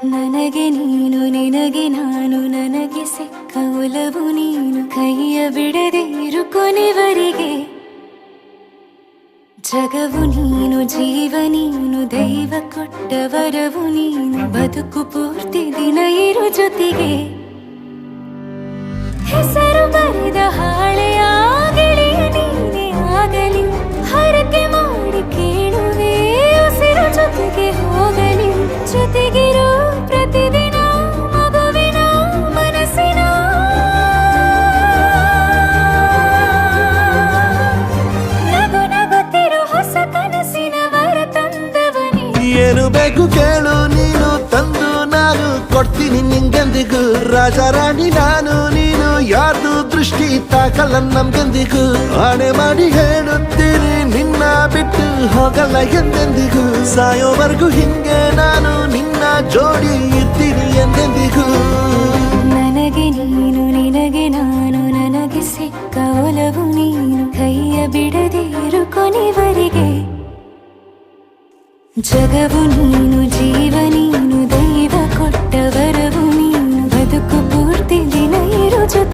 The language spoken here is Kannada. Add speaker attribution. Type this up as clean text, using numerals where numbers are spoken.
Speaker 1: ನನಗೆ ನೀನು ನಿನಗೆ ನಾನು ನನಗೆ ಸಿಕ್ಕ ಒಲವು ನೀನು ಕೈಯ ಬಿಡದೆ ಇರು ಕೊನೆವರೆಗೆ ಜಗವು ನೀನು ಜೀವ ನೀನು ದೈವ ಕೊಟ್ಟ ವರವು ನೀನು ಬದುಕು ಪೂರ್ತಿ ದಿನ ಇರು ಜೊತೆಗೆ ಹೆಸರು ಬರೆದ ಹಾಳೆಯ ಗೆಳೆಯ ನೀನೇ ಆಗಲಿ ಹರಕೆ ಮಾಡಿ ಕೇಳುವೆ ಉಸಿರು ಜೊತೆಗೆ ಹೋಗಲಿ ಜೊತೆಗಿರೋ ಪ್ರತಿದಿನ ಮಗುವಿನ ಮನಸ್ಸಿನ ನಗು ನಗುತ್ತಿರೋ ಹೊಸ ಕನಸಿನ ವರ ತಂದವನೇ
Speaker 2: ಏನು ಬೇಕು ಕೇಳು ನೀನು ತಂದು ನಾನು ಕೊಡ್ತೀನಿ ನಿಂಗೆಂದಿಗೂ ರಾಜ ರಾಣಿ ನಾನು ನೀನು ಯಾರ್ದು ದೃಷ್ಟಿ ತಾಕಲ್ಲ ನಮ್ಗೆಂದಿಗೂ ಆಣೆ ಮಾಡಿ ಹೇಳುತ್ತೀನಿ ನಿನ್ನ ಬಿಟ್ಟು ಹೋಗಲ್ಲ ಎಂದೆಂದಿಗೂ ಸಾಯೋವರೆಗೂ ಹಿಂಗೆ ನಾನು ನಿನ್ನ ಜೋಡಿ ಇರ್ತೀನಿ ಎಂದೆಂದಿಗೂ
Speaker 1: ನನಗೆ ನೀನು ನಿನಗೆ ನಾನು ನನಗೆ ಸಿಕ್ಕ ಒಲವು ನೀನು ಕೈಯ ಬಿಡದೆ ಇರು ಕೊನೆವರೆಗೆ ಜಗವು ನೀನು ಜೀವ